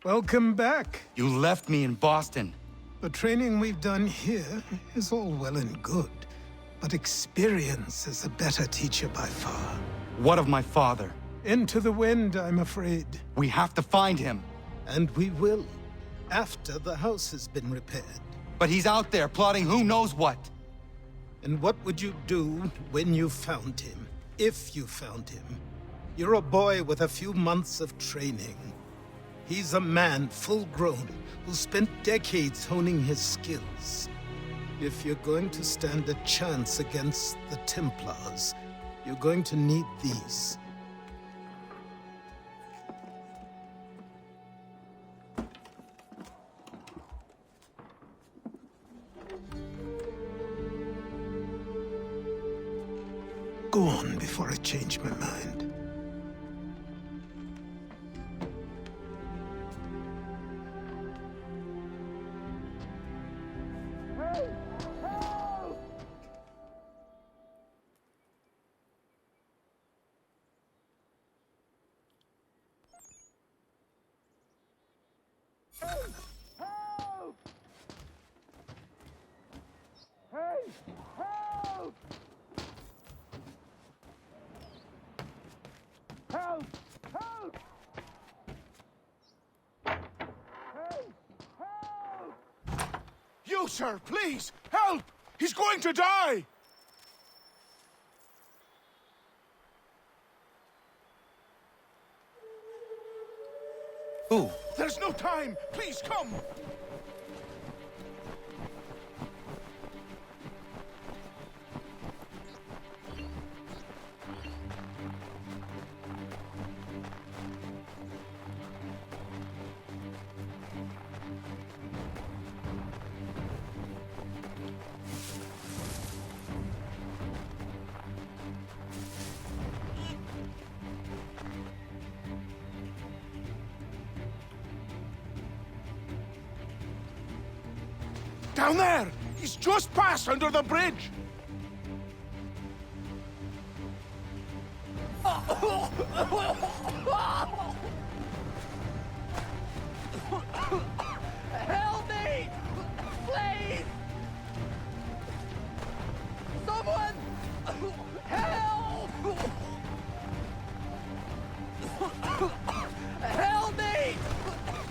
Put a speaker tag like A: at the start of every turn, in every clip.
A: Welcome back.
B: You left me in Boston.
A: The training we've done here is all well and good, but experience is a better teacher by far.
B: What of my father?
A: Into the wind, I'm afraid.
B: We have to find him.
A: And we will, after the house has been repaired.
B: But he's out there plotting who knows what.
A: And what would you do when you found him? If you found him? You're a boy with a few months of training. He's a man full grown who spent decades honing his skills. If you're going to stand a chance against the Templars, you're going to need these. Go on before I change my mind.
C: You, sir, please, help! He's going to die!
B: Who?
C: There's no time! Please, come! Down there! He's just passed under the bridge!
D: Help me! Please! Someone! Help! Help me!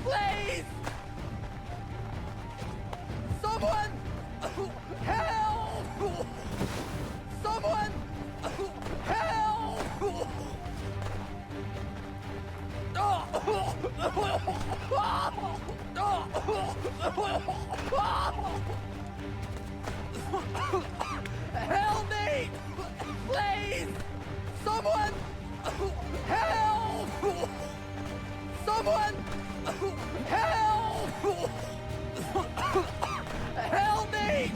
D: Please! Someone! Help! Someone! Help! Help me! Please! Someone! Help! Someone! Help! Help me!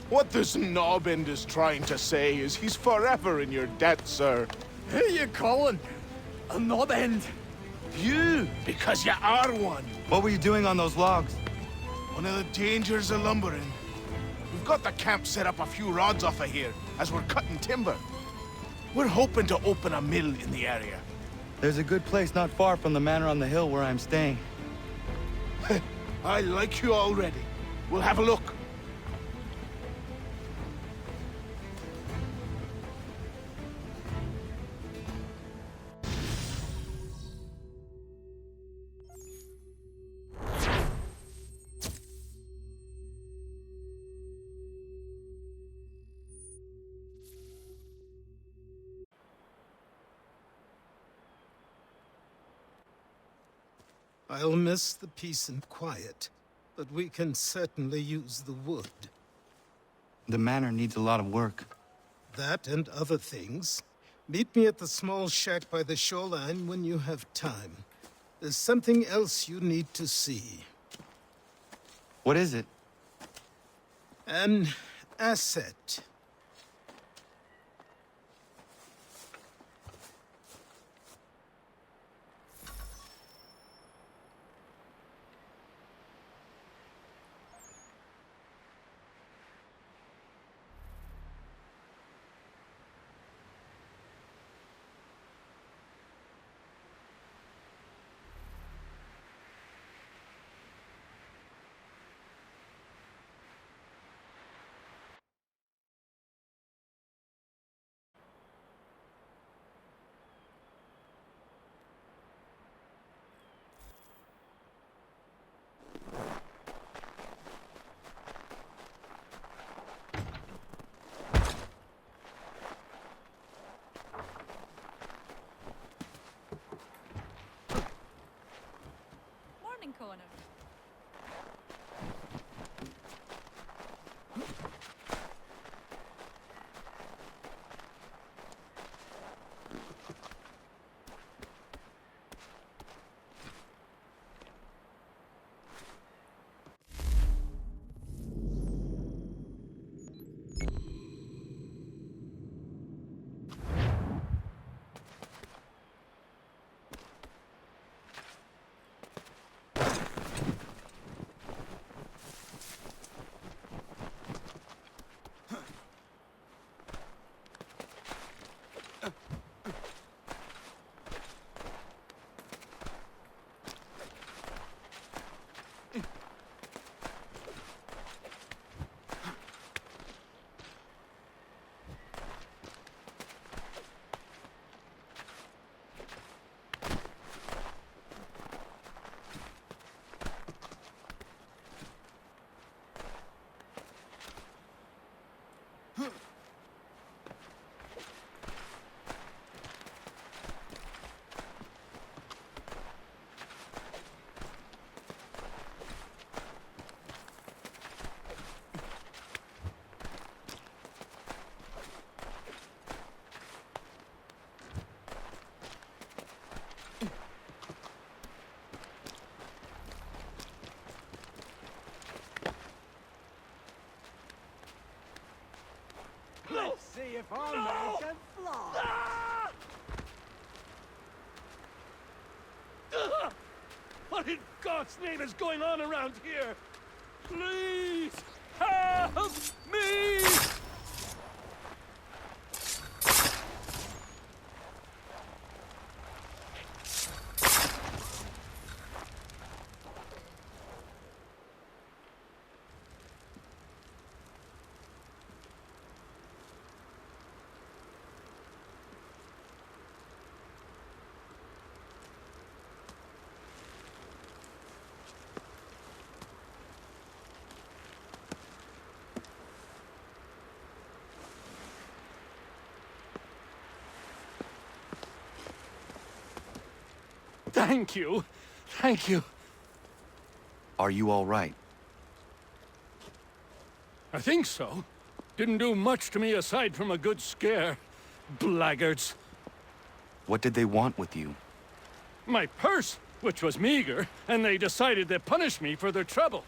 C: What this knobend is trying to say is he's forever in your debt, sir.
D: Who you calling? A knob end?
C: You, because you are one.
B: What were you doing on those logs?
C: One of the dangers of lumbering. We've got the camp set up a few rods off of here, as we're cutting timber. We're hoping to open a mill in the area.
B: There's a good place not far from the manor on the hill where I'm staying.
C: I like you already. We'll have a look.
A: I'll miss the peace and quiet, but we can certainly use the wood.
B: The manor needs a lot of work.
A: That and other things. Meet me at the small shack by the shoreline when you have time. There's something else you need to see.
B: What is it?
A: An asset.
E: Morning, Connor.
D: Let's see if our man can fly.
F: What in God's name is going on around here? Please help me! Thank you. Thank you.
B: Are you all right?
F: I think so. Didn't do much to me aside from a good scare. Blackguards.
B: What did they want with you?
F: My purse, which was meager, and they decided to punish me for their trouble.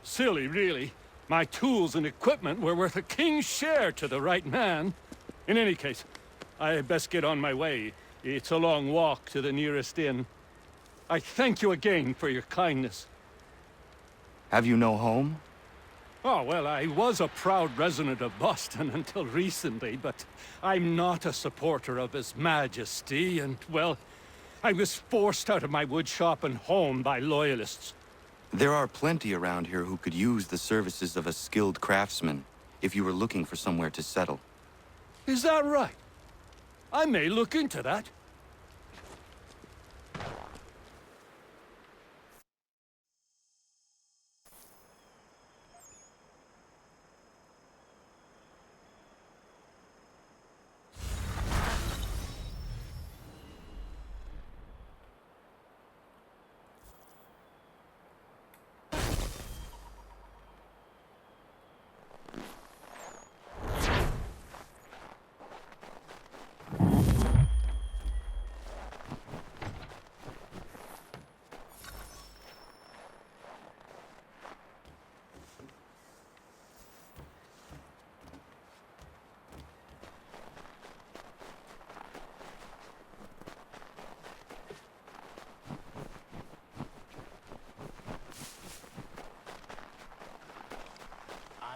F: Silly, really. My tools and equipment were worth a king's share to the right man. In any case, I best get on my way. It's a long walk to the nearest inn. I thank you again for your kindness.
B: Have you no home?
F: Oh, well, I was a proud resident of Boston until recently, but I'm not a supporter of His Majesty, and, well, I was forced out of my woodshop and home by loyalists.
B: There are plenty around here who could use the services of a skilled craftsman if you were looking for somewhere to settle.
F: Is that right? I may look into that.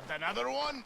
C: And another one?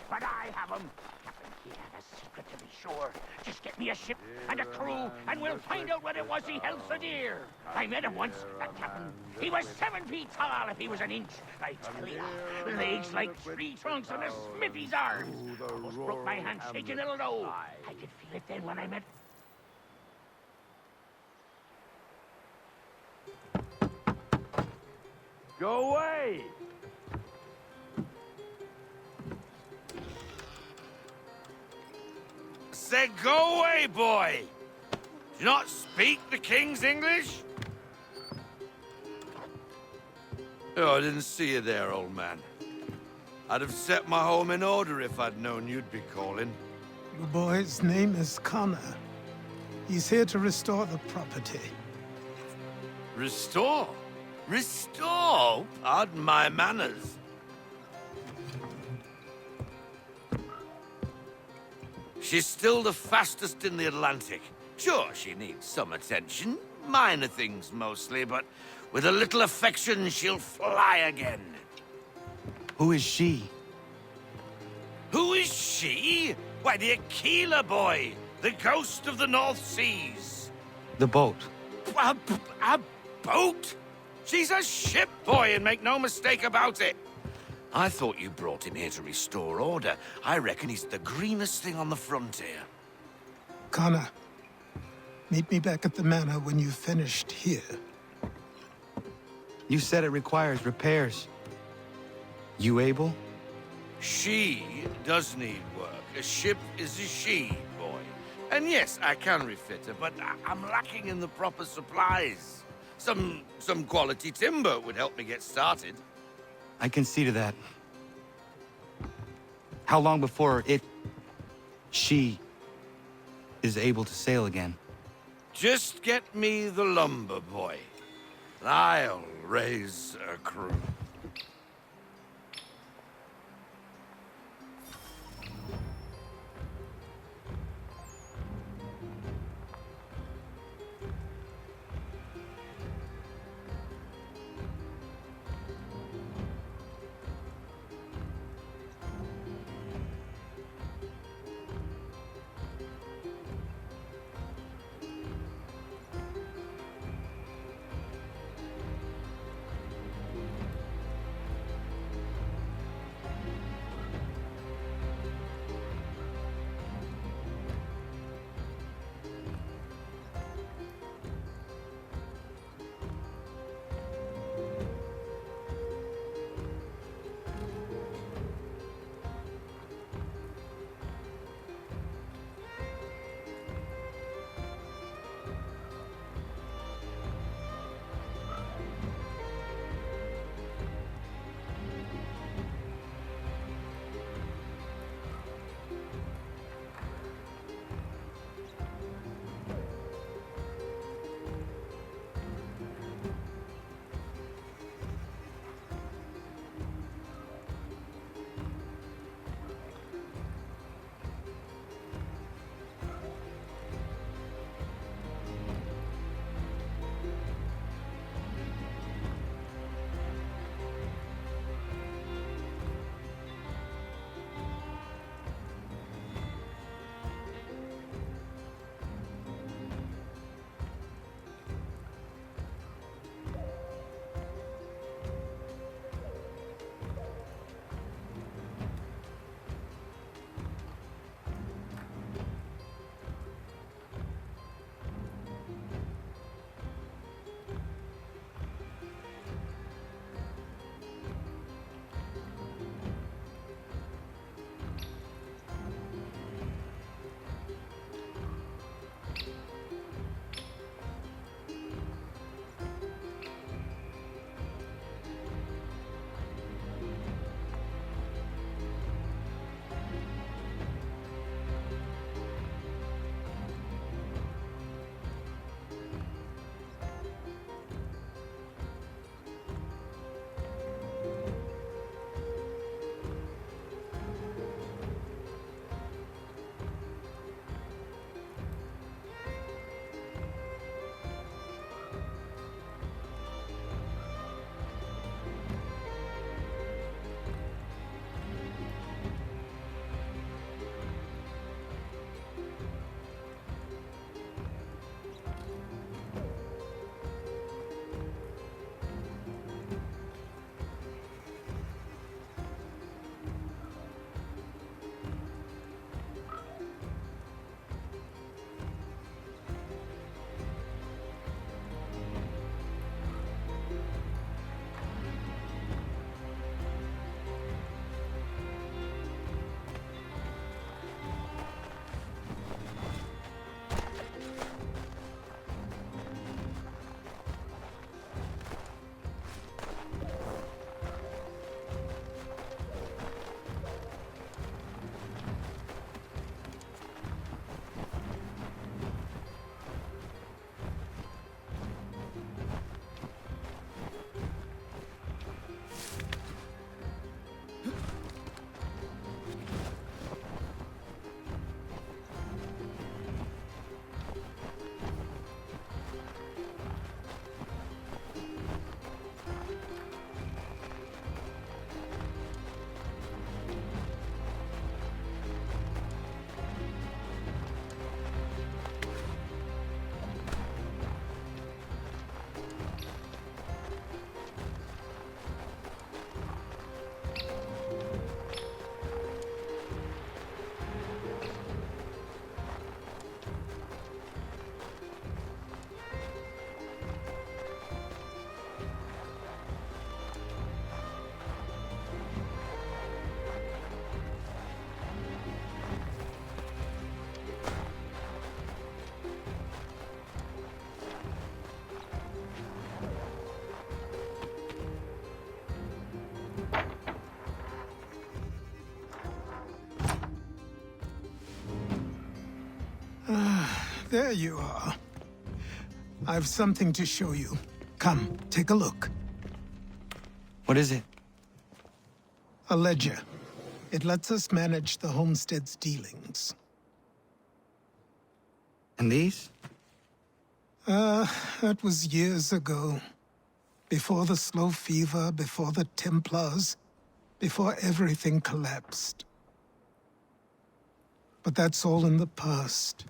G: But I have them. Captain, he had a secret to be sure. Just get me a ship and a crew, and we'll find out what it was he held so dear. I met him once, that captain. He was 7 feet tall if he was an inch. I tell ya, legs like tree trunks and a smithy's arms. Almost broke my hand shaking it'll know. I could feel it then when I met.
D: Go away!
H: Said go away, boy! Do you not speak the King's English? Oh, I didn't see you there, old man. I'd have set my home in order if I'd known you'd be calling.
A: The boy's name is Connor. He's here to restore the property.
H: Restore? Restore? Pardon my manners. She's still the fastest in the Atlantic. Sure, she needs some attention. Minor things mostly, but with a little affection, she'll fly again.
B: Who is she?
H: Who is she? Why, the Aquila boy, the ghost of the North Seas.
B: The boat.
H: A boat? She's a ship boy, and make no mistake about it. I thought you brought him here to restore order. I reckon he's the greenest thing on the frontier.
A: Connor, meet me back at the manor when you've finished here.
B: You said it requires repairs. You able?
H: She does need work. A ship is a she, boy. And yes, I can refit her, but I'm lacking in the proper supplies. Some quality timber would help me get started.
B: I can see to that. How long before she is able to sail again?
H: Just get me the lumber, boy. I'll raise a crew.
A: There you are. I've something to show you. Come, take a look.
B: What is it?
A: A ledger. It lets us manage the homestead's dealings.
B: And these?
A: That was years ago. Before the Slow Fever, before the Templars, before everything collapsed. But that's all in the past.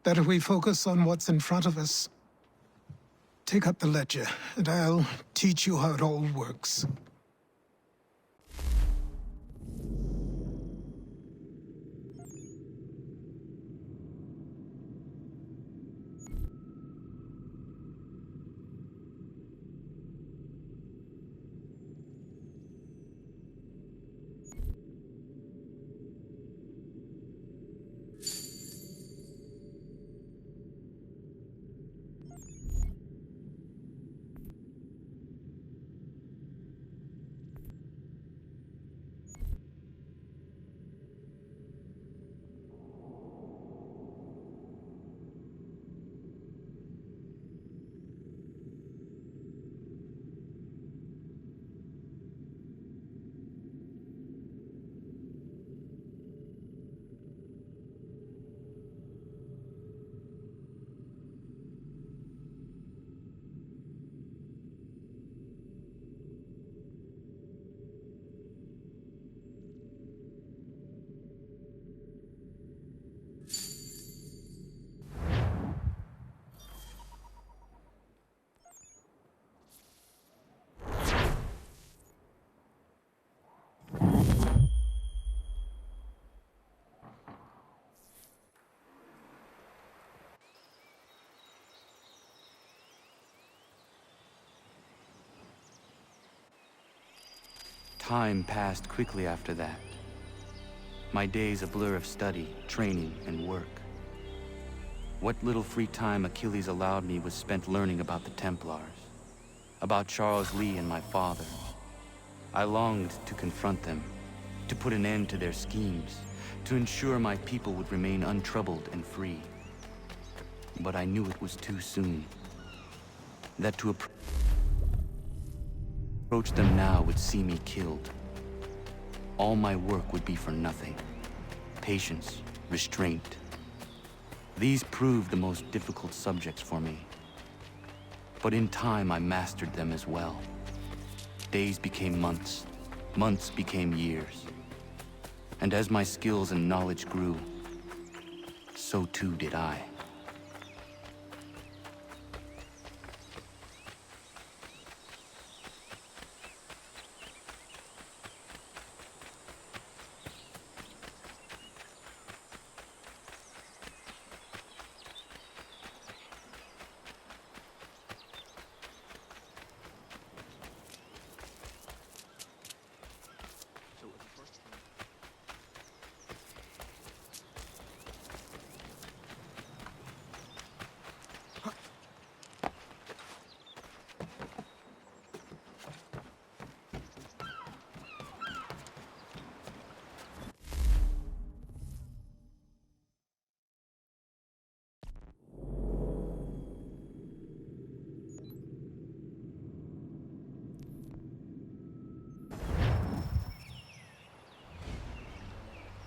A: Better we focus on what's in front of us. Take up the ledger, and I'll teach you how it all works.
B: Time passed quickly after that. My days a blur of study, training, and work. What little free time Achilles allowed me was spent learning about the Templars, about Charles Lee and my father. I longed to confront them, to put an end to their schemes, to ensure my people would remain untroubled and free. But I knew it was too soon. That to approach them now would see me killed. All my work would be for nothing. Patience, restraint. These proved the most difficult subjects for me. But in time, I mastered them as well. Days became months. Months became years. And as my skills and knowledge grew, so too did I.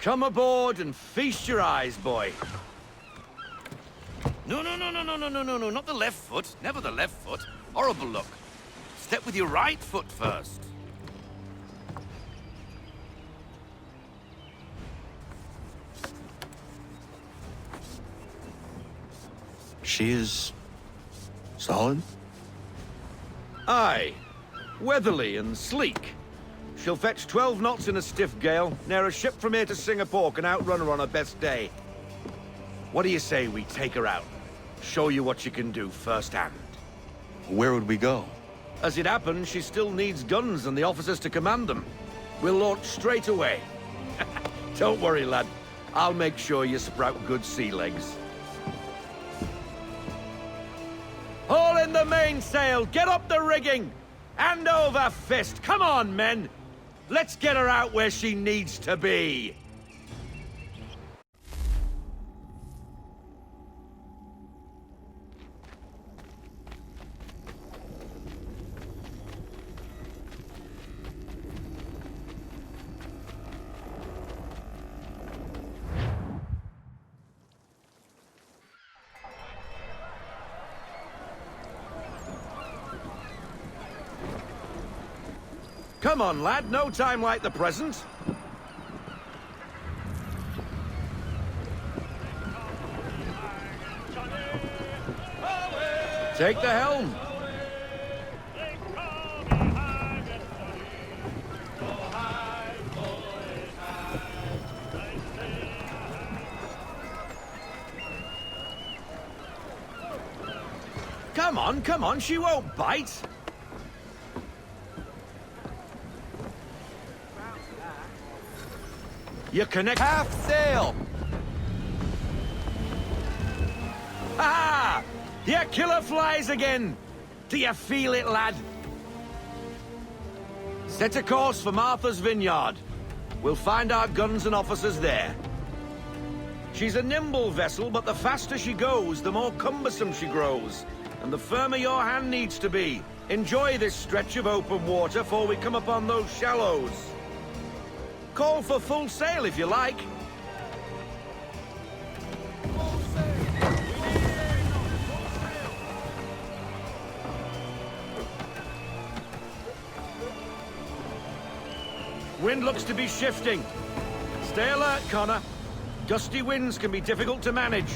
I: Come aboard and feast your eyes, boy.
H: No, not the left foot. Never the left foot. Horrible look. Step with your right foot first.
B: She is solid?
I: Aye. Weatherly and sleek. She'll fetch 12 knots in a stiff gale, near a ship from here to Singapore can outrun her on her best day. What do you say we take her out? Show you what she can do firsthand.
B: Where would we go?
I: As it happens, she still needs guns and the officers to command them. We'll launch straight away. Don't worry, lad. I'll make sure you sprout good sea legs. Haul in the mainsail! Get up the rigging! Hand over fist! Come on, men! Let's get her out where she needs to be! Come on, lad, no time like the present. Take the helm. Come on, she won't bite. You connect half sail. Ha! Your killer flies again. Do you feel it, lad? Set a course for Martha's Vineyard. We'll find our guns and officers there. She's a nimble vessel, but the faster she goes, the more cumbersome she grows. And the firmer your hand needs to be. Enjoy this stretch of open water before we come upon those shallows. Call for full sail if you like. Wind looks to be shifting. Stay alert, Connor. Gusty winds can be difficult to manage.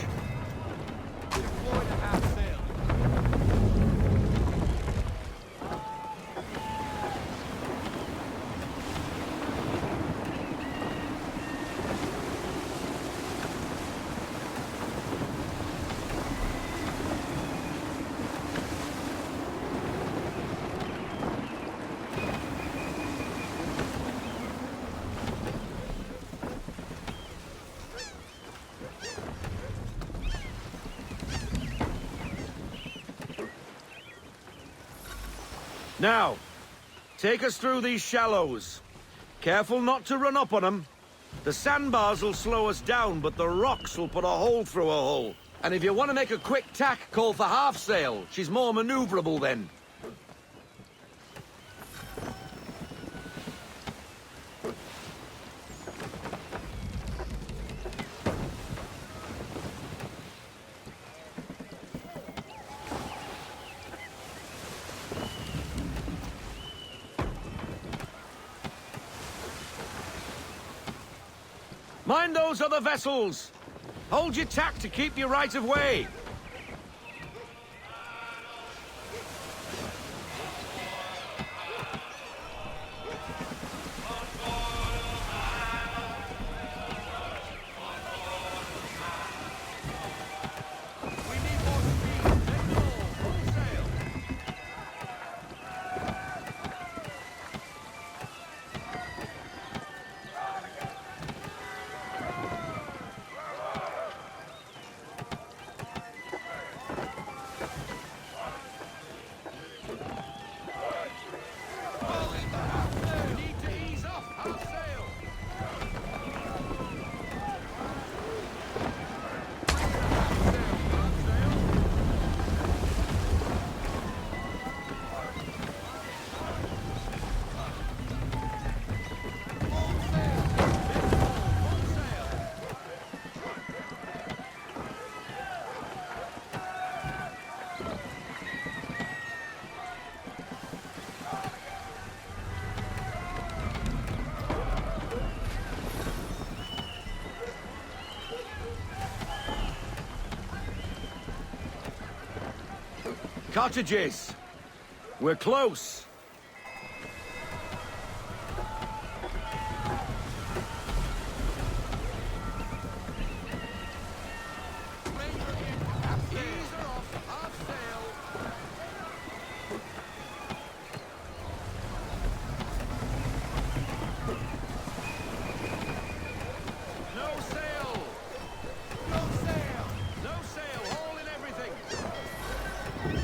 I: Now, take us through these shallows. Careful not to run up on them. The sandbars will slow us down, but the rocks will put a hole through a hull. And if you want to make a quick tack, call for half sail. She's more maneuverable then. Mind those other vessels! Hold your tack to keep your right of way! Cottages! We're close!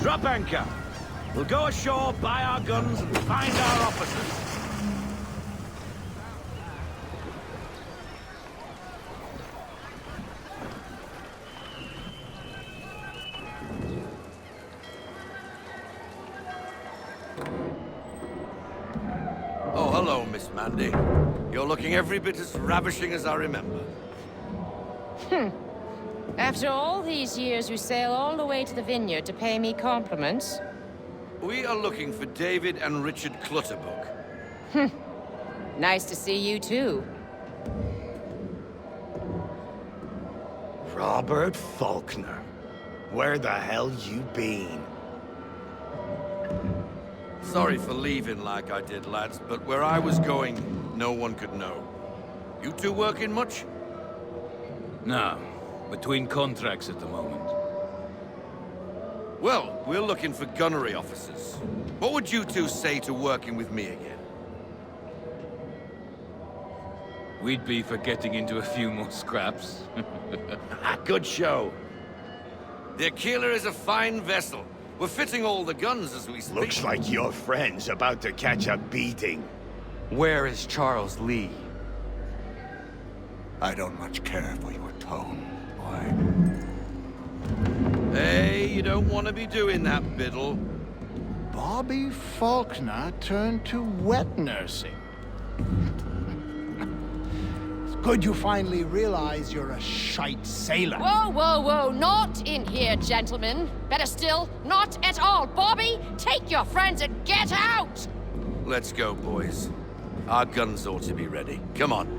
I: Drop anchor. We'll go ashore, buy our guns, and find our officers.
H: Oh, hello, Miss Mandy. You're looking every bit as ravishing as I remember.
J: After all these years, you sail all the way to the vineyard to pay me compliments?
H: We are looking for David and Richard Clutterbuck.
J: Nice to see you too.
I: Robert Faulkner. Where the hell you been?
H: Sorry for leaving like I did, lads, but where I was going, no one could know. You two working much?
K: No. Between contracts at the moment.
H: Well, we're looking for gunnery officers. What would you two say to working with me again?
K: We'd be for getting into a few more scraps.
I: Good show.
H: The Aquila is a fine vessel. We're fitting all the guns as we speak.
I: Looks like your friend's about to catch a beating.
B: Where is Charles Lee?
C: I don't much care for your tone, boy.
H: Hey, you don't want to be doing that, Biddle.
C: Bobby Faulkner turned to wet nursing. It's good you finally realize you're a shite sailor.
J: Whoa, whoa, whoa, not in here, gentlemen. Better still, not at all. Bobby, take your friends and get out!
H: Let's go, boys. Our guns ought to be ready. Come on.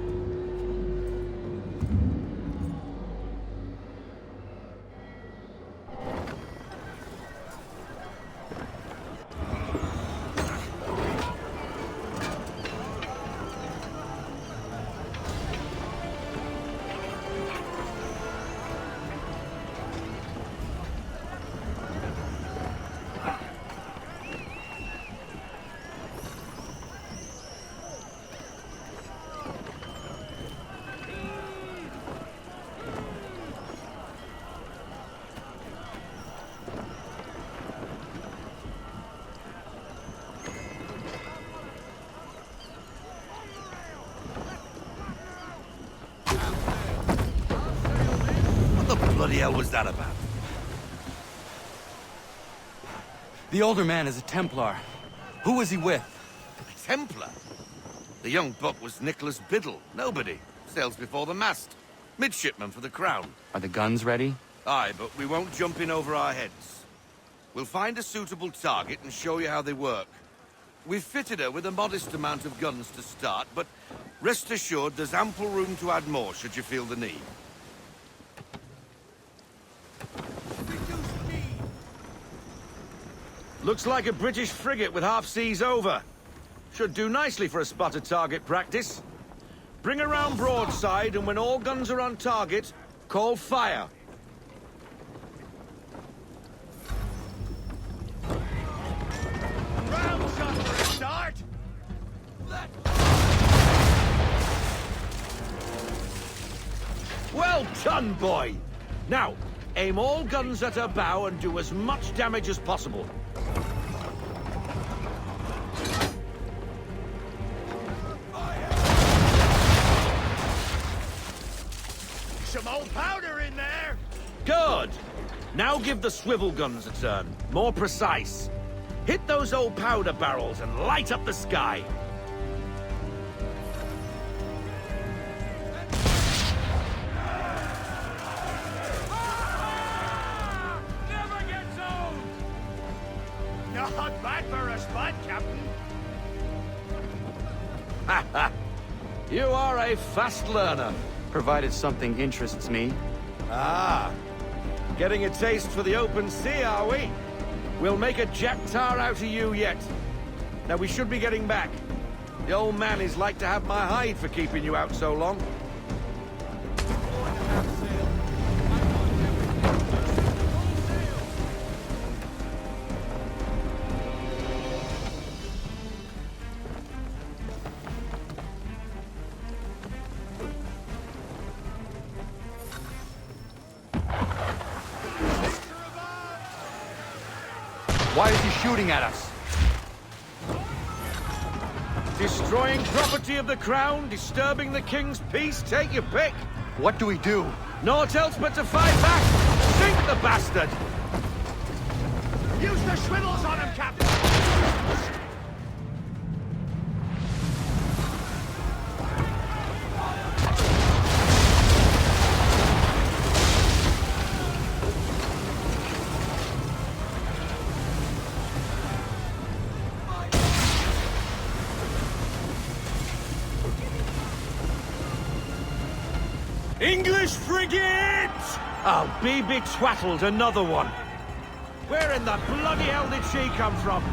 H: What the bloody hell was that about?
B: The older man is a Templar. Who was he with?
H: A Templar? The young buck was Nicholas Biddle. Nobody. Sails before the mast. Midshipman for the Crown.
B: Are the guns ready?
H: Aye, but we won't jump in over our heads. We'll find a suitable target and show you how they work. We've fitted her with a modest amount of guns to start, but rest assured there's ample room to add more should you feel the need.
I: Looks like a British frigate with half seas over. Should do nicely for a spotted target practice. Bring around broadside, and when all guns are on target, call fire.
C: Round shot for a start!
I: Well done, boy! Now, aim all guns at her bow and do as much damage as possible.
C: Some old powder in there!
I: Good! Now give the swivel guns a turn. More precise. Hit those old powder barrels and light up the sky.
C: Never gets old! Not bad for a spot, Captain.
I: Ha ha! You are a fast learner.
B: Provided something interests me.
I: Ah, getting a taste for the open sea, are we? We'll make a jack tar out of you yet. Now we should be getting back. The old man is like to have my hide for keeping you out so long.
B: Why is he shooting at us?
I: Destroying property of the crown, disturbing the king's peace, take your pick.
B: What do we do?
I: Naught else but to fight back. Sink the bastard!
C: Use the swivels on him, Captain!
I: English frigate! I'll be betwattled, another one. Where in the bloody hell did she come from?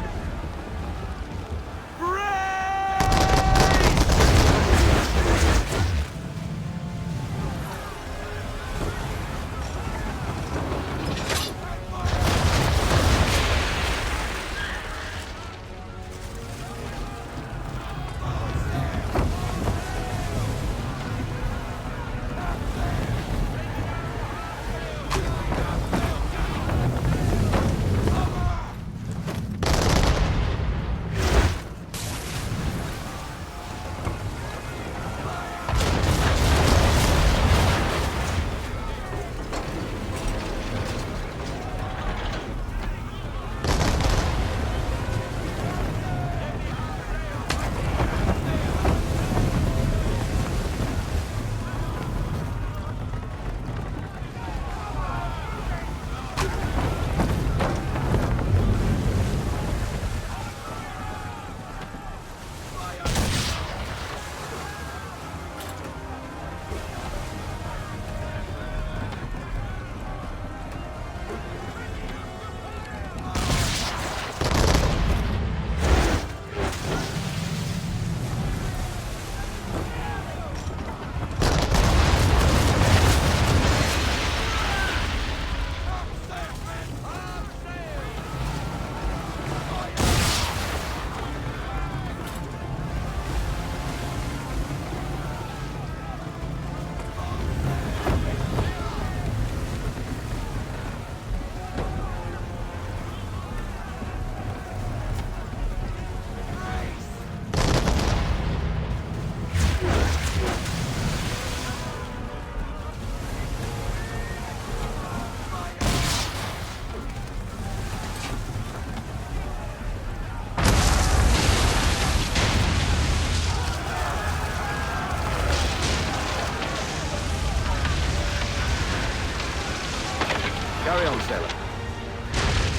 I: Carry on, sailor.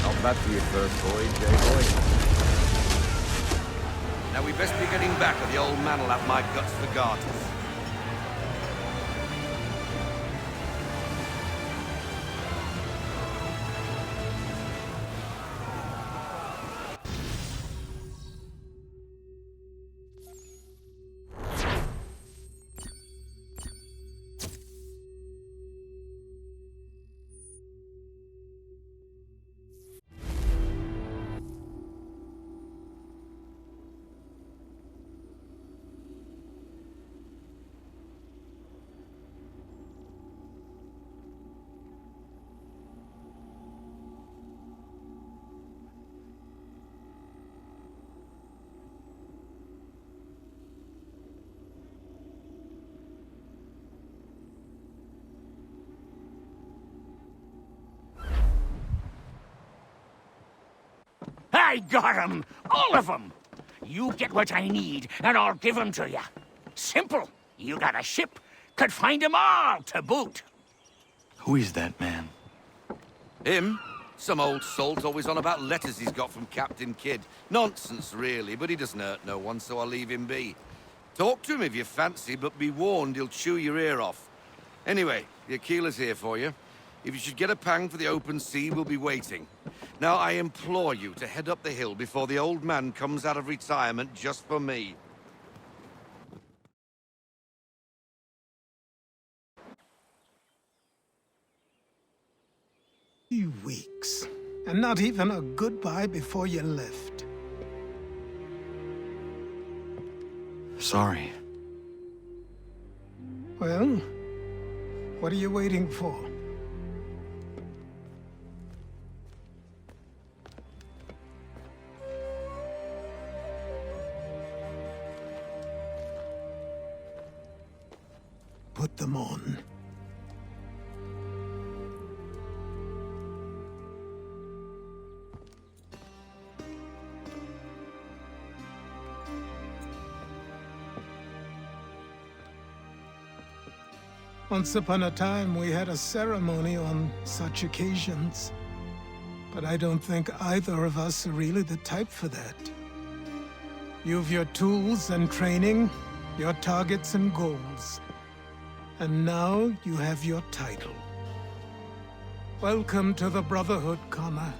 I: Not bad for your first voyage, eh, boy?
H: Now we best be getting back, or the old man'll have my guts for garters.
G: I got 'em! All of 'em! You get what I need, and I'll give 'em to you. Simple. You got a ship, could find 'em all to boot.
B: Who is that man?
H: Him? Some old salt always on about letters he's got from Captain Kidd. Nonsense, really, but he doesn't hurt no one, so I'll leave him be. Talk to him if you fancy, but be warned he'll chew your ear off. Anyway, the Aquila's here for you. If you should get a pang for the open sea, we'll be waiting. Now, I implore you to head up the hill before the old man comes out of retirement just for me.
A: 3 weeks, and not even a goodbye before you left.
B: Sorry.
A: Well, what are you waiting for? Put them on. Once upon a time, we had a ceremony on such occasions. But I don't think either of us are really the type for that. You've your tools and training, your targets and goals. And now you have your title. Welcome to the Brotherhood, Connor.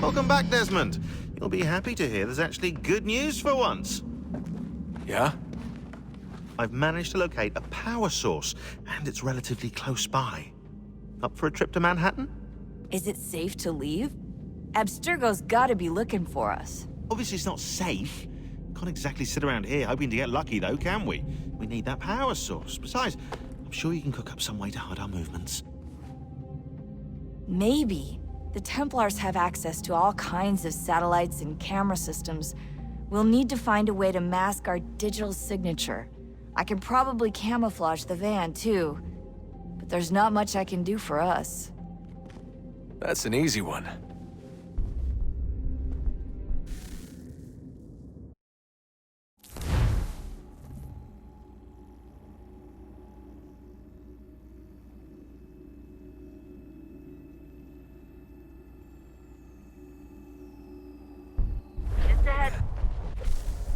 L: Welcome back, Desmond. You'll be happy to hear there's actually good news for once.
K: Yeah?
L: I've managed to locate a power source, and it's relatively close by. Up for a trip to Manhattan?
M: Is it safe to leave? Abstergo's gotta be looking for us.
L: Obviously it's not safe. Can't exactly sit around here hoping to get lucky, though, can we? We need that power source. Besides, I'm sure you can cook up some way to hide our movements.
M: Maybe. The Templars have access to all kinds of satellites and camera systems. We'll need to find a way to mask our digital signature. I can probably camouflage the van, too. But there's not much I can do for us.
K: That's an easy one.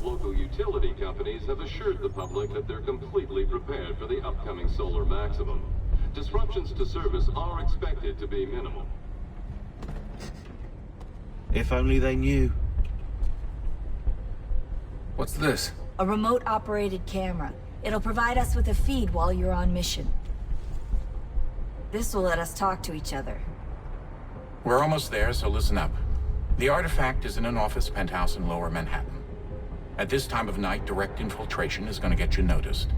N: Local utility companies have assured the public that they're completely prepared for the upcoming solar maximum. Disruptions to service are expected to be minimal.
L: If only they knew.
K: What's this?
M: A remote-operated camera. It'll provide us with a feed while you're on mission. This will let us talk to each other.
O: We're almost there, so listen up. The artifact is in an office penthouse in Lower Manhattan. At this time of night, direct infiltration is going to get you noticed.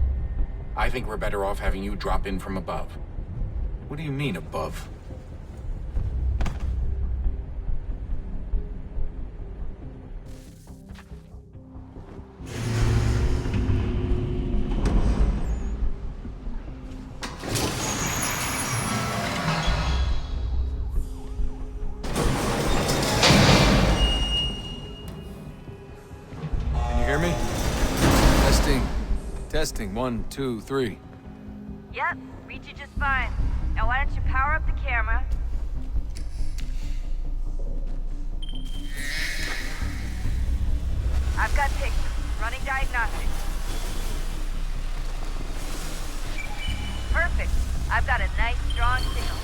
O: I think we're better off having you drop in from above.
K: What do you mean, above?
P: Testing, 1, 2, 3.
M: Yep, read you just fine. Now why don't you power up the camera? I've got pictures. Running diagnostics. Perfect. I've got a nice, strong signal.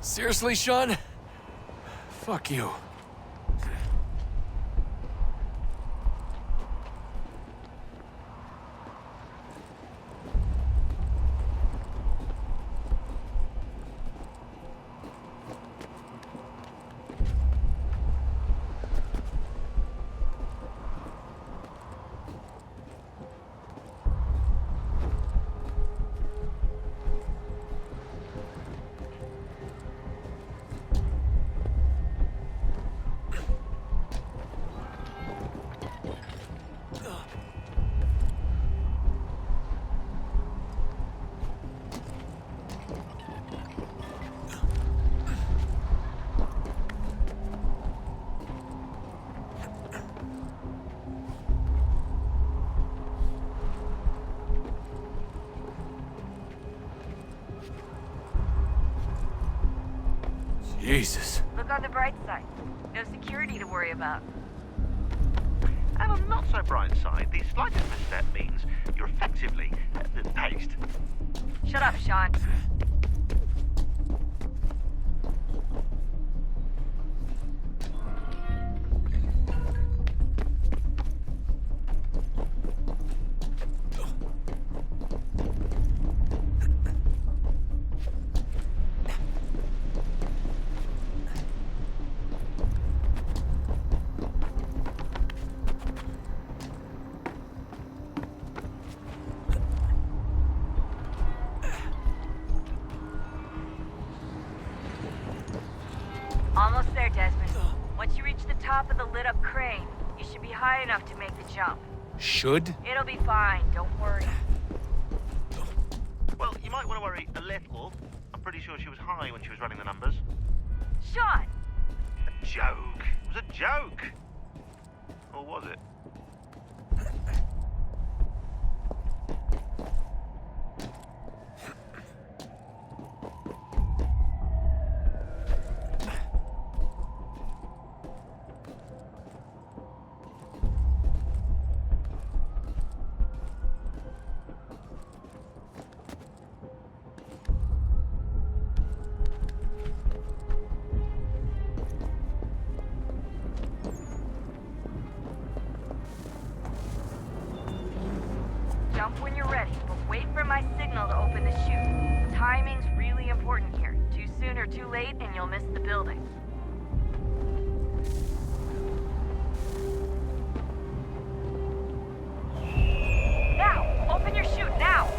P: Seriously, Sean? Fuck you.
F: Jesus.
M: Look on the bright side. No security to worry about.
L: And on the not so bright side, the slightest misstep means you're effectively paced.
M: Shut up, Sean. Almost there, Desmond. Once you reach the top of the lit-up crane, you should be high enough to make the jump.
F: Should?
M: It'll be fine, don't worry.
L: Well, you might want to worry a little. I'm pretty sure she was high when she was running the numbers.
M: Sean!
L: A joke. It was a joke. Or was it?
M: Jump when you're ready, but wait for my signal to open the chute. Timing's really important here. Too soon or too late, and you'll miss the building. Now! Open your chute, now!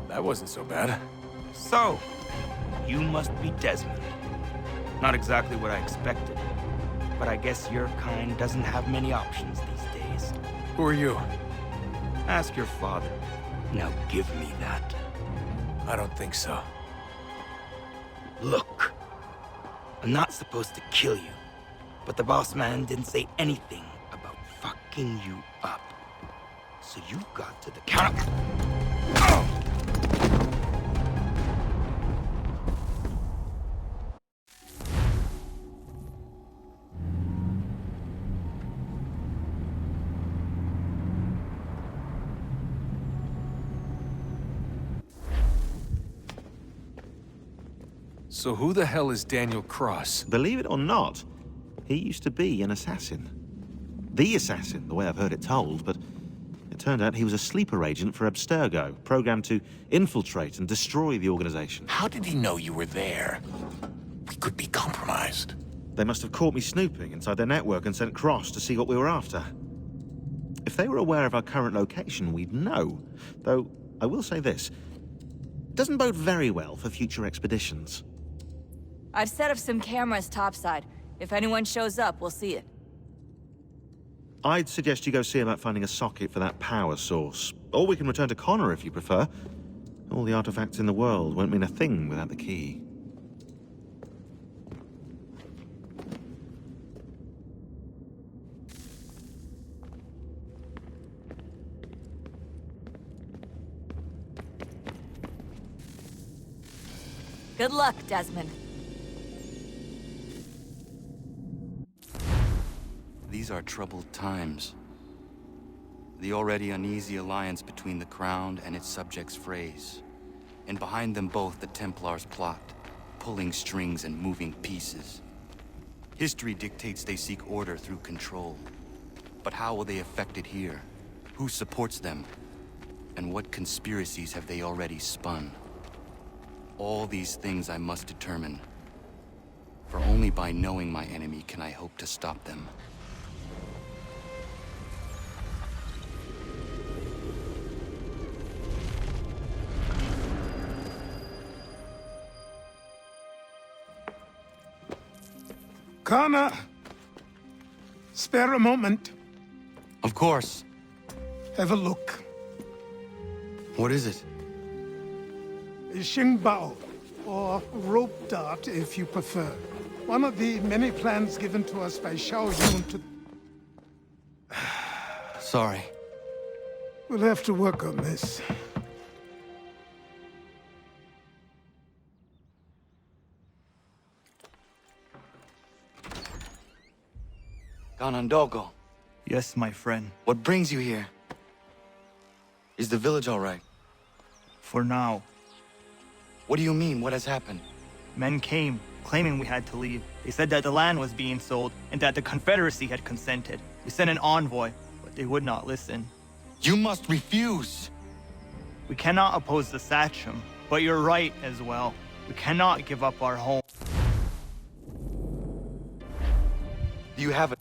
P: That wasn't so bad.
Q: So, you must be Desmond. Not exactly what I expected, but I guess your kind doesn't have many options these days.
P: Who are you?
Q: Ask your father. Now give me that.
P: I don't think so.
Q: Look, I'm not supposed to kill you, but the boss man didn't say anything about fucking you up. So you got to the counter.
P: So who the hell is Daniel Cross?
L: Believe it or not, he used to be an assassin. The assassin, the way I've heard it told, but it turned out he was a sleeper agent for Abstergo, programmed to infiltrate and destroy the organization.
O: How did he know you were there? We could be compromised.
L: They must have caught me snooping inside their network and sent Cross to see what we were after. If they were aware of our current location, we'd know. Though, I will say this, it doesn't bode very well for future expeditions.
M: I've set up some cameras topside. If anyone shows up, we'll see it.
L: I'd suggest you go see about finding a socket for that power source. Or we can return to Connor if you prefer. All the artifacts in the world won't mean a thing without the key.
M: Good luck, Desmond.
B: These are troubled times. The already uneasy alliance between the Crown and its subjects frays. And behind them both the Templars plot, pulling strings and moving pieces. History dictates they seek order through control. But how will they affect it here? Who supports them? And what conspiracies have they already spun? All these things I must determine. For only by knowing my enemy can I hope to stop them.
A: Connor! Spare a moment.
B: Of course.
A: Have a look.
B: What is it?
A: Xingbao, or rope dart if you prefer. One of the many plans given to us by Xiao Yun to...
B: Sorry.
A: We'll have to work on this.
B: Ganondogo.
R: Yes, my friend.
B: What brings you here? Is the village all right?
R: For now.
B: What do you mean? What has happened?
R: Men came, claiming we had to leave. They said that the land was being sold, and that the Confederacy had consented. We sent an envoy, but they would not listen.
B: You must refuse!
R: We cannot oppose the Sachem, but you're right as well. We cannot give up our home.
B: Do you have a...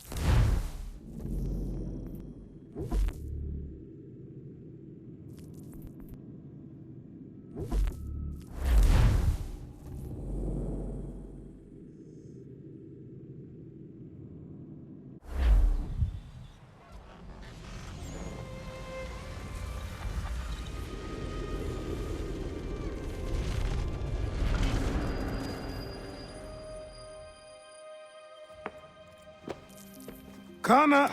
A: Connor!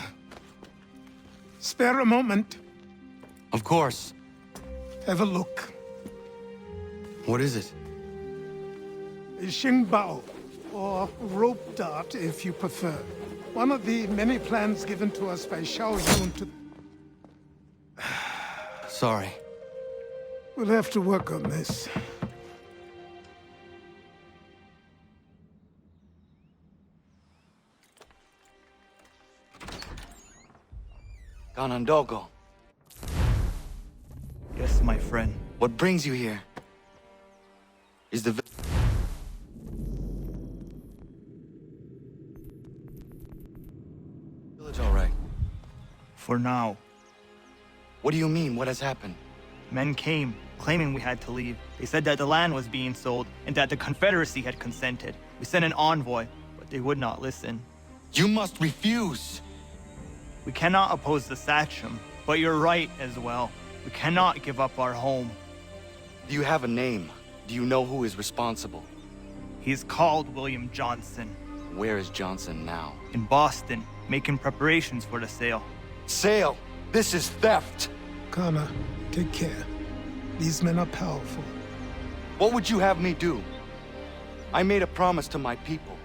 A: Spare a moment.
B: Of course.
A: Have a look.
B: What is it?
A: Xingbao, or rope dart if you prefer. One of the many plans given to us by Xiao Yun to...
B: Sorry.
A: We'll have to work on this.
B: Ganondogo.
R: Yes, my friend.
B: What brings you here? Is the village all right?
R: For now.
B: What do you mean? What has happened?
R: Men came, claiming we had to leave. They said that the land was being sold, and that the Confederacy had consented. We sent an envoy, but they would not listen.
B: You must refuse!
R: We cannot oppose the Sachem, but you're right as well. We cannot give up our home.
B: Do you have a name? Do you know who is responsible?
R: He's called William Johnson.
B: Where is Johnson now?
R: In Boston, making preparations for the sale.
B: Sale? This is theft!
A: Connor, take care. These men are powerful.
B: What would you have me do? I made a promise to my people.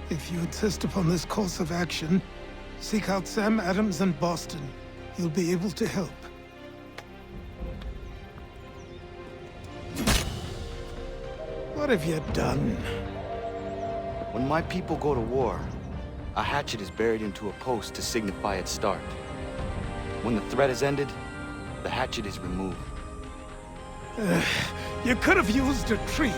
A: If you insist upon this course of action, seek out Sam Adams in Boston. He'll be able to help. What have you done?
B: When my people go to war, a hatchet is buried into a post to signify its start. When the threat is ended, the hatchet is removed.
A: You could have used a tree.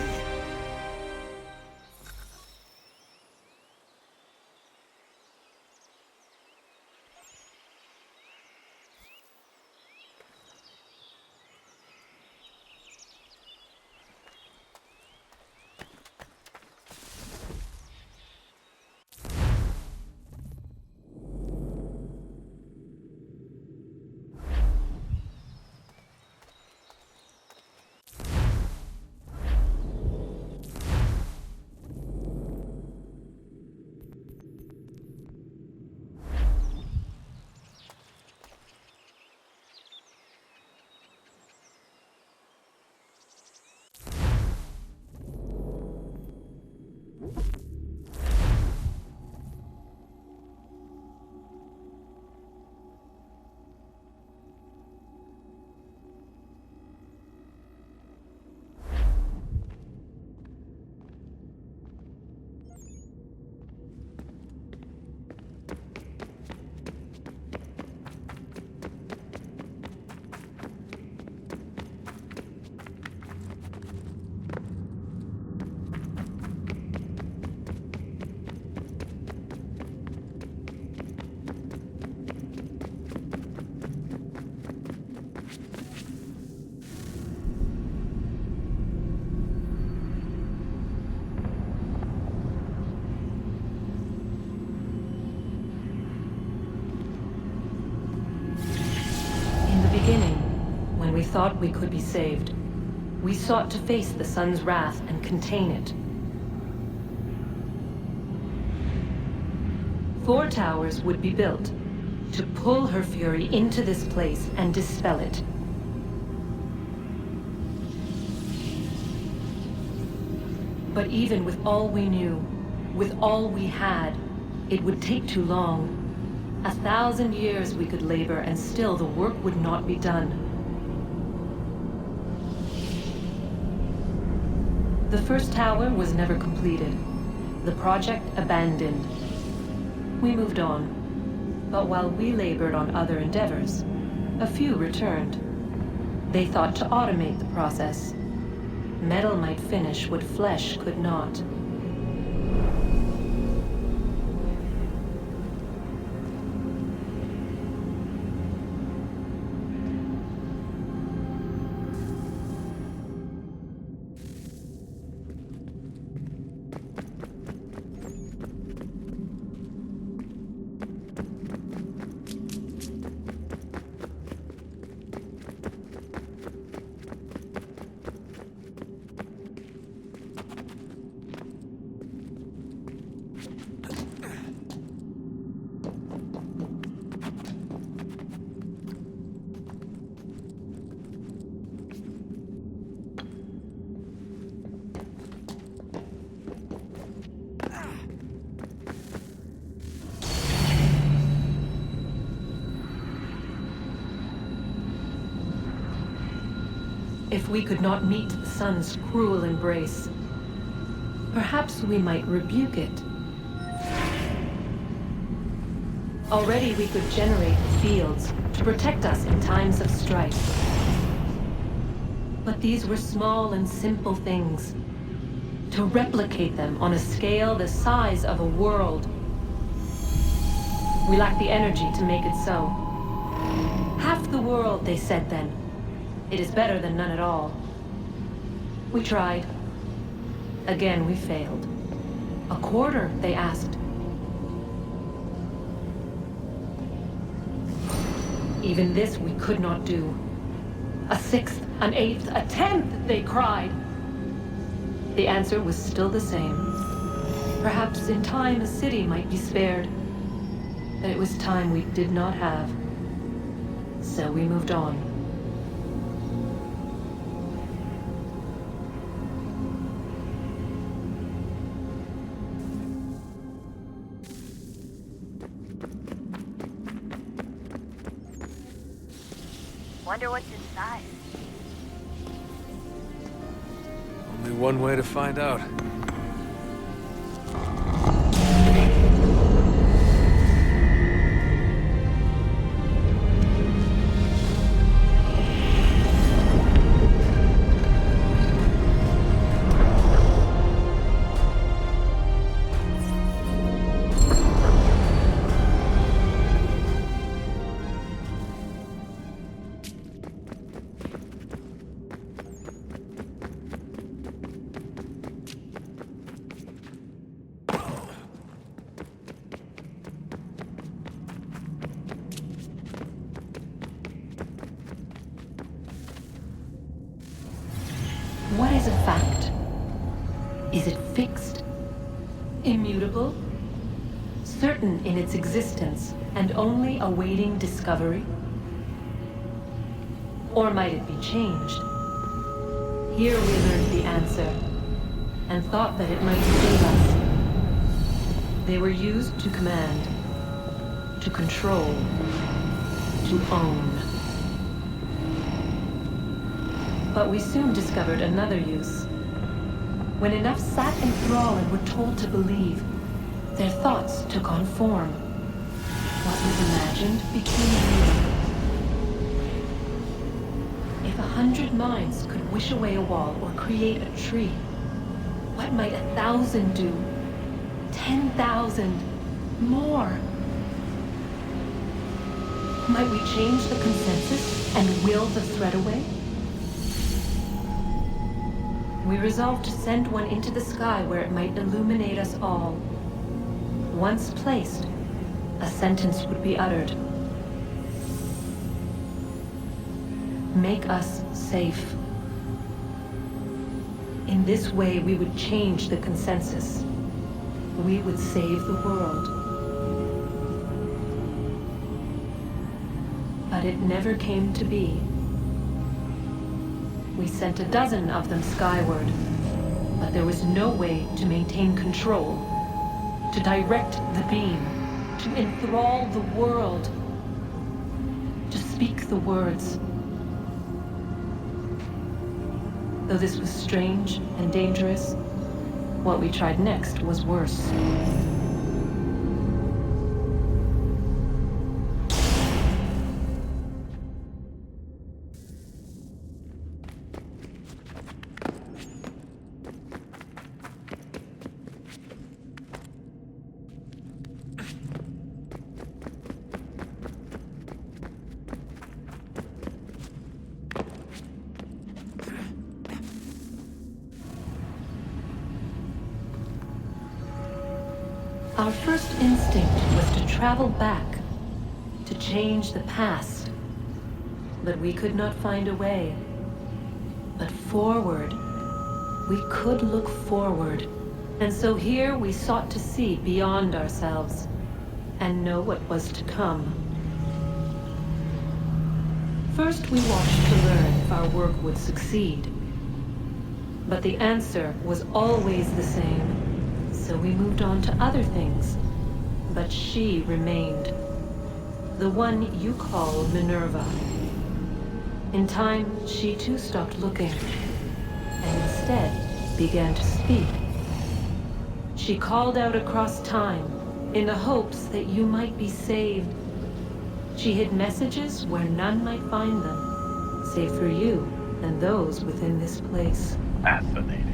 S: thought we could be saved. We sought to face the sun's wrath and contain it. 4 towers would be built to pull her fury into this place and dispel it. But even with all we knew, with all we had, it would take too long. 1,000 years we could labor and still the work would not be done. The first tower was never completed. The project abandoned. We moved on. But while we labored on other endeavors, a few returned. They thought to automate the process. Metal might finish what flesh could not. If we could not meet the sun's cruel embrace, perhaps we might rebuke it. Already we could generate fields to protect us in times of strife. But these were small and simple things. To replicate them on a scale the size of a world, we lacked the energy to make it so. Half the world, they said then. It is better than none at all. We tried. Again, we failed. A quarter, they asked. Even this we could not do. A sixth, an eighth, a tenth, they cried. The answer was still the same. Perhaps in time a city might be spared. But it was time we did not have. So we moved on.
M: Wonder what's inside.
P: Only one way to find out.
S: What is a fact? Is it fixed? Immutable? Certain in its existence and only awaiting discovery? Or might it be changed? Here we learned the answer and thought that it might save us. They were used to command, to control, to own. But we soon discovered another use. When enough sat in thrall and were told to believe, their thoughts took on form. What was imagined became real. If 100 minds could wish away a wall or create a tree, what might 1,000 do? 10,000? More? Might we change the consensus and will the threat away? We resolved to send one into the sky where it might illuminate us all. Once placed, a sentence would be uttered. make us safe. In this way, we would change the consensus. We would save the world. But it never came to be. We sent a dozen of them skyward, but there was no way to maintain control, to direct the beam, to enthrall the world, to speak the words. Though this was strange and dangerous, what we tried next was worse. Our first instinct was to travel back, to change the past. But we could not find a way. But forward, we could look forward. And so here we sought to see beyond ourselves, and know what was to come. First we watched to learn if our work would succeed. But the answer was always the same. So we moved on to other things. But she remained. The one you call Minerva. In time, she too stopped looking, and instead began to speak. She called out across time, in the hopes that you might be saved. She hid messages where none might find them, save for you and those within this place.
T: Fascinating.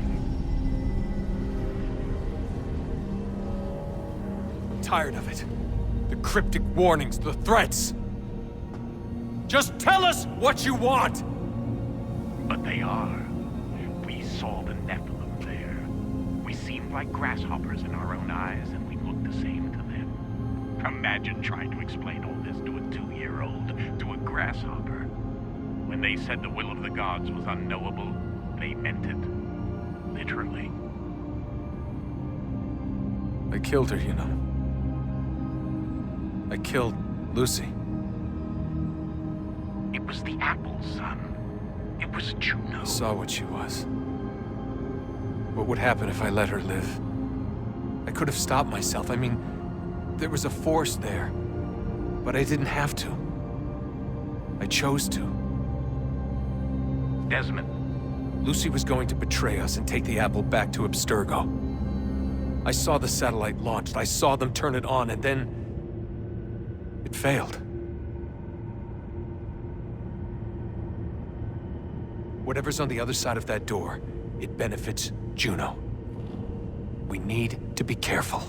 P: Tired of it. The cryptic warnings, the threats. Just tell us what you want!
T: But they are. We saw the Nephilim there. We seemed like grasshoppers in our own eyes, and we looked the same to them. Imagine trying to explain all this to a 2-year-old, to a grasshopper. When they said the will of the gods was unknowable, they meant it. Literally.
P: I killed her, you know. I killed Lucy.
T: It was the apple, son. It was Juno.
P: I saw what she was. What would happen if I let her live? I could have stopped myself. I mean, there was a force there. But I didn't have to. I chose to.
T: Desmond.
P: Lucy was going to betray us and take the apple back to Abstergo. I saw the satellite launched. I saw them turn it on, and then it failed. Whatever's on the other side of that door, it benefits Juno. We need to be careful.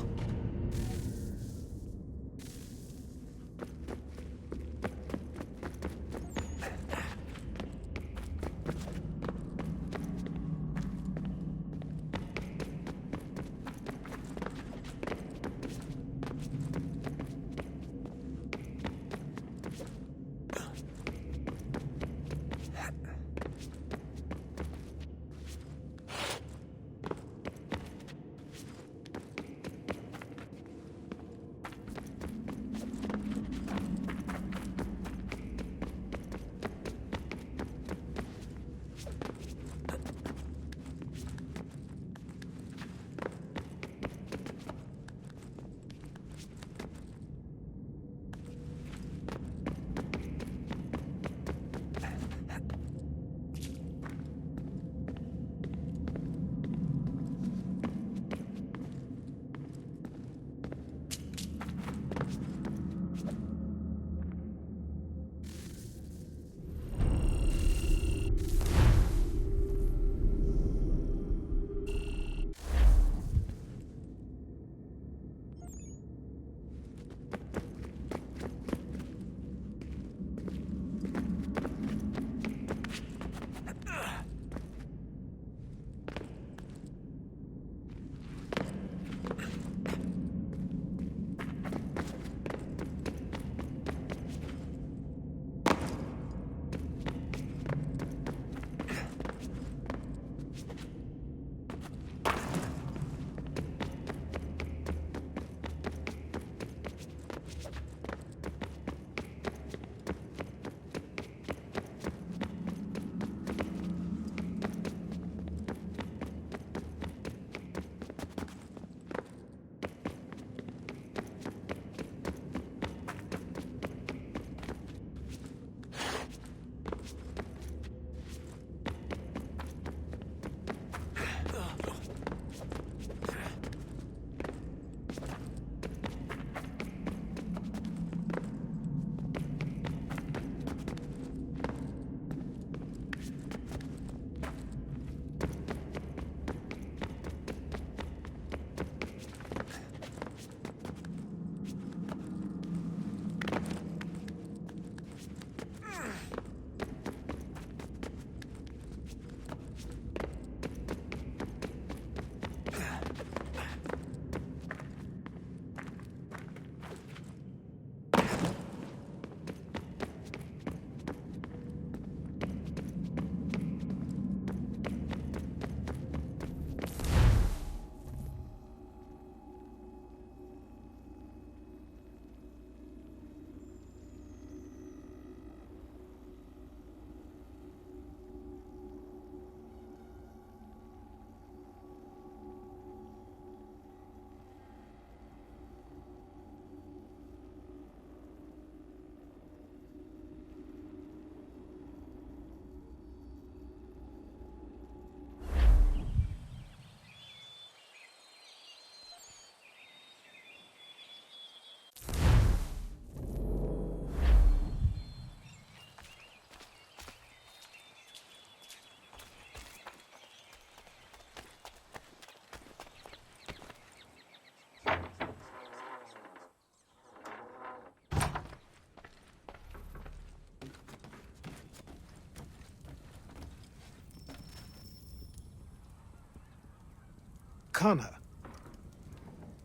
A: Connor.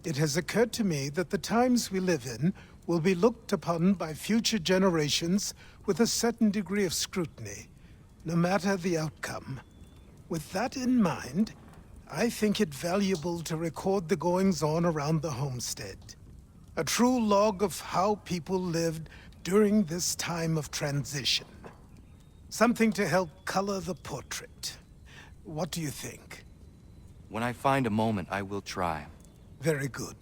A: It has occurred to me that the times we live in will be looked upon by future generations with a certain degree of scrutiny, no matter the outcome. With that in mind, I think it valuable to record the goings-on around the homestead. A true log of how people lived during this time of transition. Something to help color the portrait. What do you think?
B: When I find a moment, I will try.
A: Very good.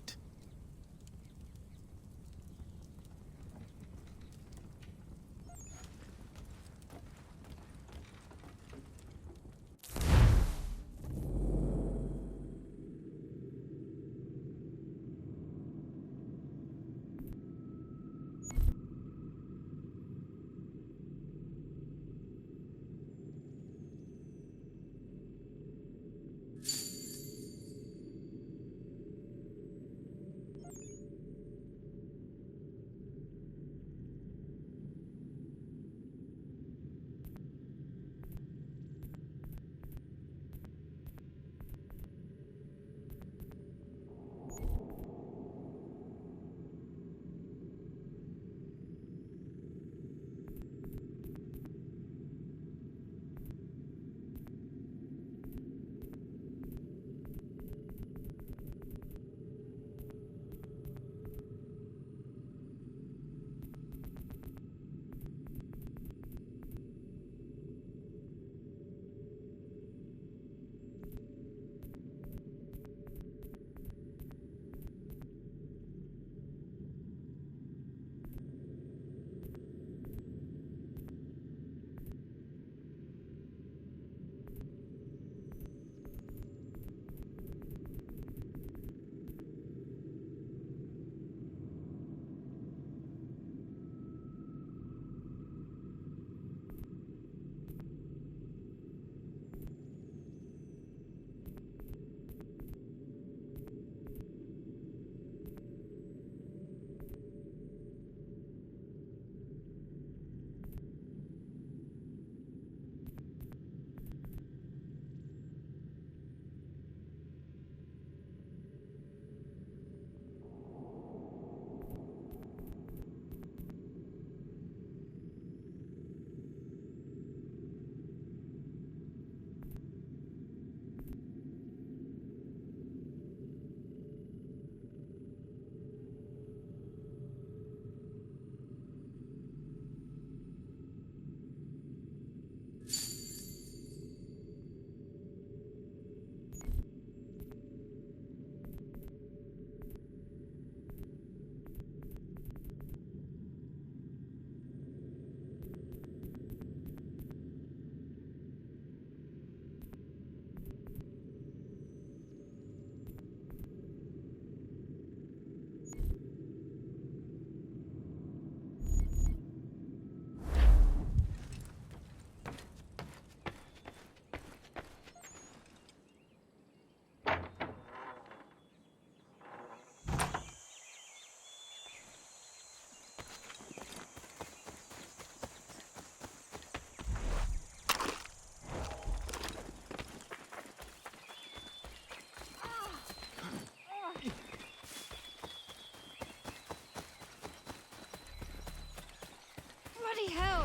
E: Bloody hell!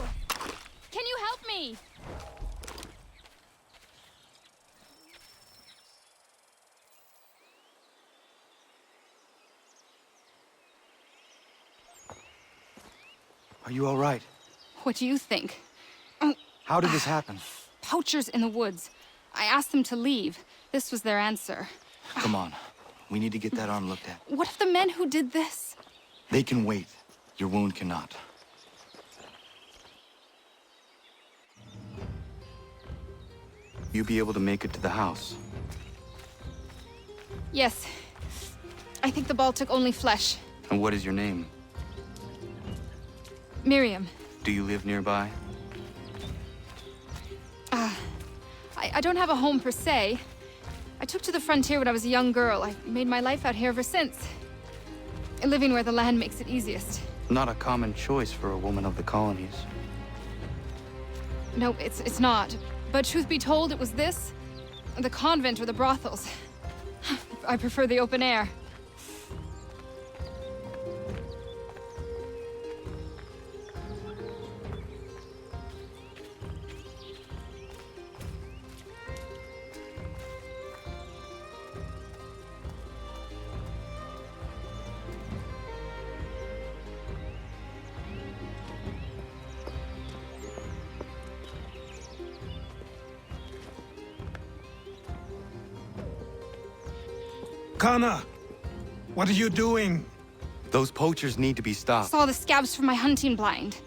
E: Can you help me?
B: Are you all right?
E: What do you think?
B: How did this happen?
E: Poachers in the woods. I asked them to leave. This was their answer.
B: Come on. We need to get that arm looked at.
E: What if the men who did this?
B: They can wait. Your wound cannot. You be able to make it to the house?
E: Yes. I think the ball took only flesh.
B: And what is your name?
E: Miriam.
B: Do you live nearby?
E: I don't have a home per se. I took to the frontier when I was a young girl. I made my life out here ever since. Living where the land makes it easiest.
B: Not a common choice for a woman of the colonies.
E: No, it's not. But truth be told, it was this, the convent or the brothels. I prefer the open air.
A: Kana, what are you doing?
B: Those poachers need to be stopped.
E: Saw the scabs from my hunting blind.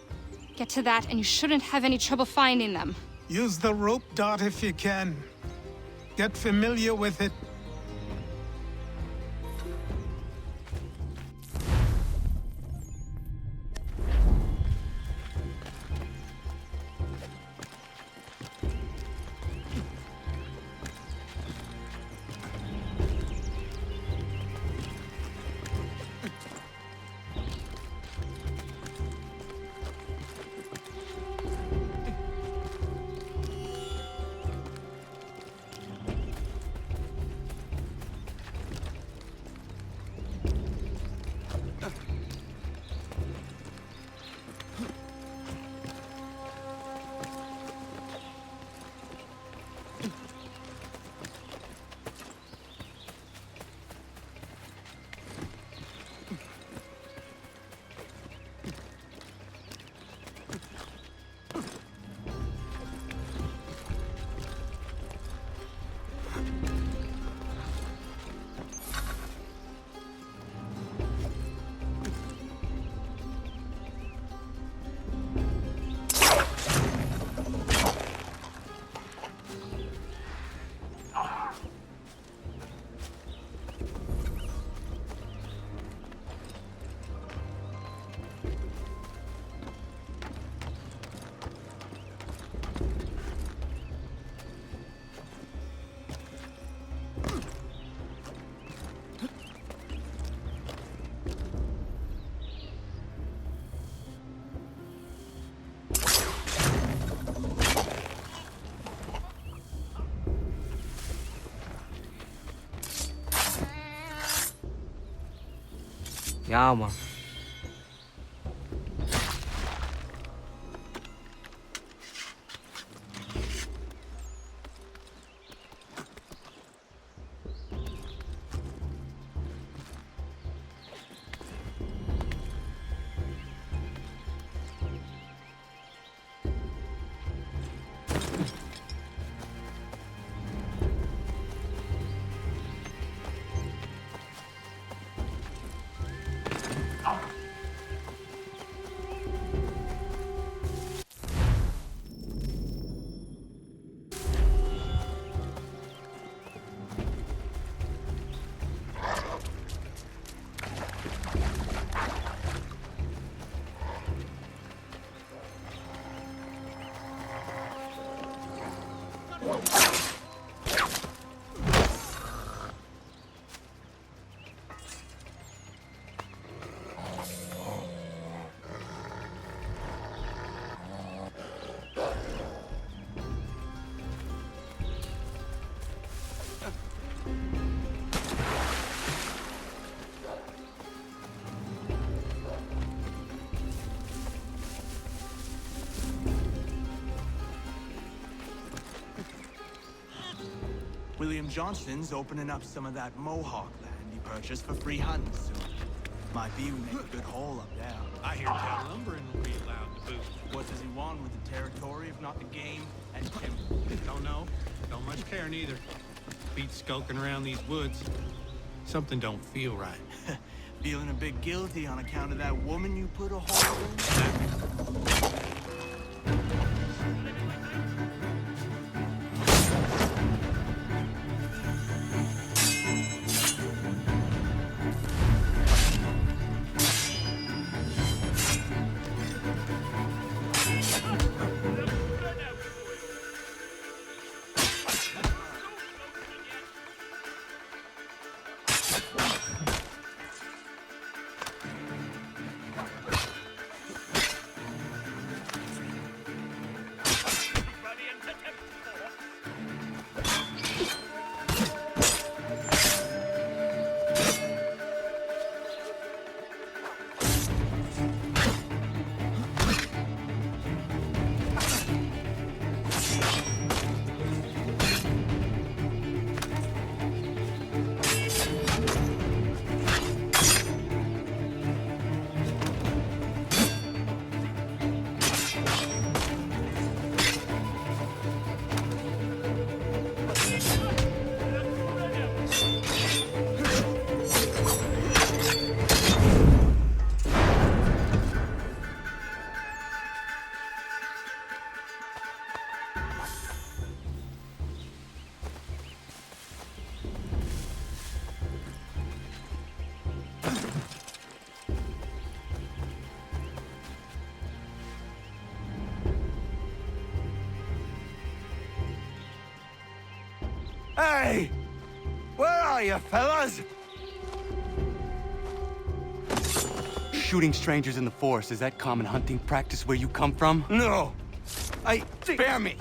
E: Get to that, and you shouldn't have any trouble finding them.
A: Use the rope dart if you can. Get familiar with it.
Q: Yeah, man.
R: William Johnston's opening up some of that Mohawk land he purchased for free hunting soon. Might be we make a good haul up there.
F: I hear town lumbering will be allowed to boost.
R: What does he want with the territory if not the game and timber?
F: Don't know. Don't much care neither. Beats skulking around these woods. Something don't feel right.
R: Feeling a bit guilty on account of that woman you put a hole in?
B: Hey! Where are you, fellas? Shooting strangers in the forest, is that common hunting practice where you come from? No! Spare me!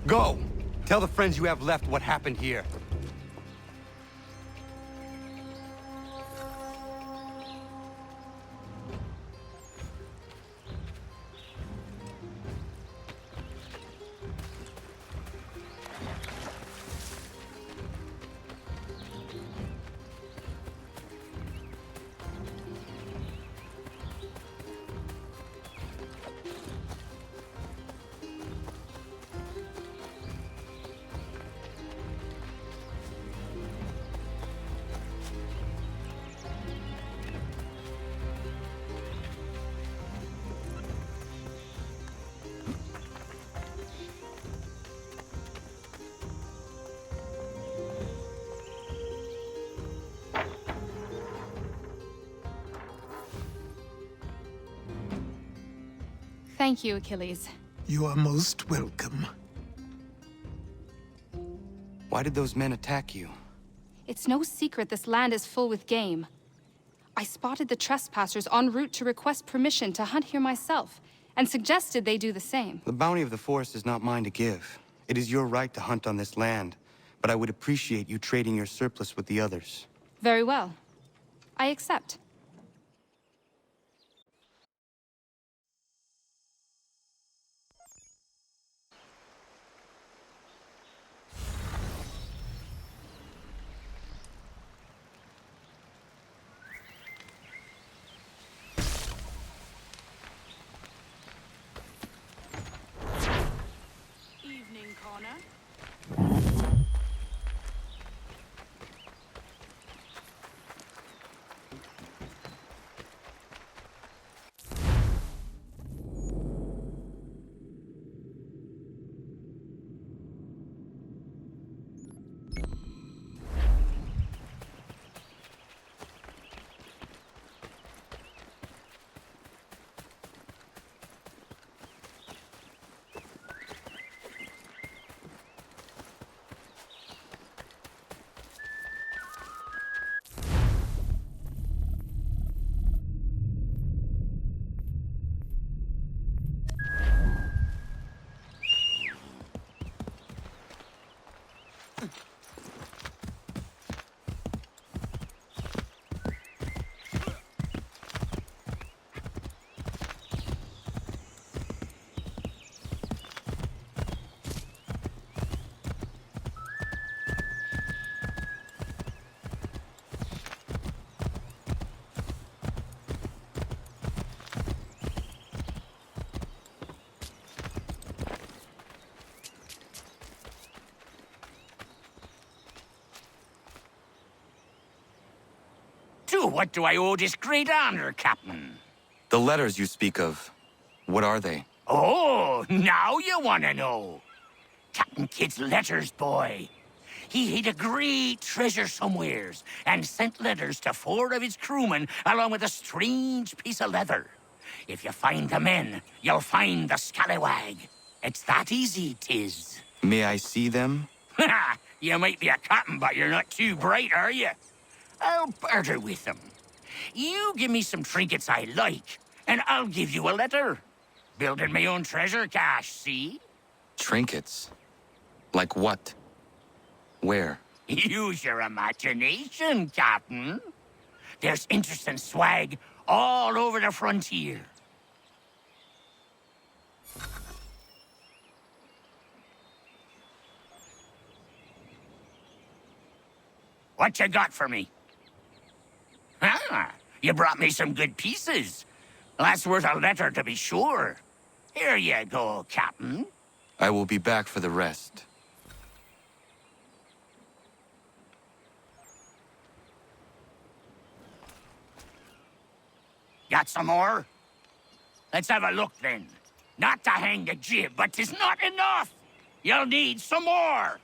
B: Go! Tell the friends you have left what happened here.
E: Thank you, Achilles.
A: You are most welcome.
B: Why did those men attack you?
E: It's no secret this land is full with game. I spotted the trespassers en route to request permission to hunt here myself, and suggested they do the same.
B: The bounty of the forest is not mine to give. It is your right to hunt on this land, but I would appreciate you trading your surplus with the others.
E: Very well. I accept.
J: Evening, Connor.
G: To what do I owe this great honor, Captain?
B: The letters you speak of, what are they?
G: Oh, now you want to know. Captain Kidd's letters, boy. He hid a great treasure somewheres and sent letters to 4 of his crewmen along with a strange piece of leather. If you find the men, you'll find the scallywag. It's that easy, 'tis.
B: May I see them?
G: You might be a captain, but you're not too bright, are you? I'll barter with them. You give me some trinkets I like, and I'll give you a letter. Building my own treasure cache, see?
B: Trinkets? Like what? Where?
G: Use your imagination, Captain. There's interesting swag all over the frontier. What you got for me? Ah, you brought me some good pieces. That's worth a letter to be sure. Here you go, Captain.
B: I will be back for the rest.
G: Got some more? Let's have a look then. Not to hang the jib, but 'tis not enough. You'll need some more.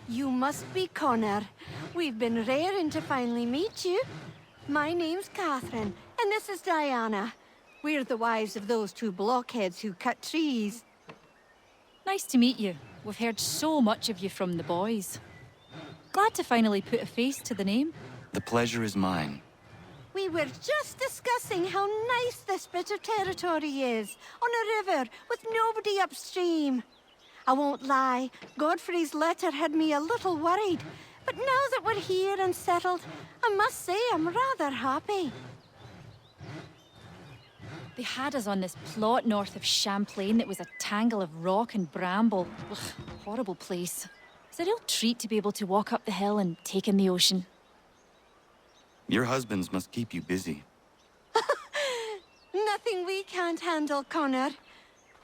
D: You must be Connor. We've been raring to finally meet you. My name's Catherine, and this is Diana. We're the wives of those two blockheads who cut trees.
U: Nice to meet you. We've heard so much of you from the boys. Glad to finally put a face to the name.
B: The pleasure is mine.
D: We were just discussing how nice this bit of territory is, on a river with nobody upstream. I won't lie, Godfrey's letter had me a little worried, but now that we're here and settled, I must say I'm rather happy.
U: They had us on this plot north of Champlain that was a tangle of rock and bramble. Ugh, horrible place. It's a real treat to be able to walk up the hill and take in the ocean.
B: Your husbands must keep you busy.
D: Nothing we can't handle, Connor.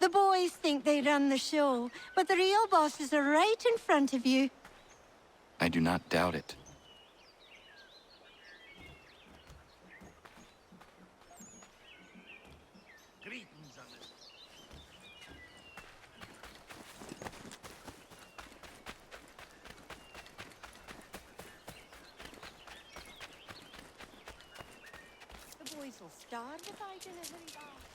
D: The boys think they run the show, but the real bosses are right in front of you.
B: I do not doubt it.
D: The boys will starve if I didn't hurry back.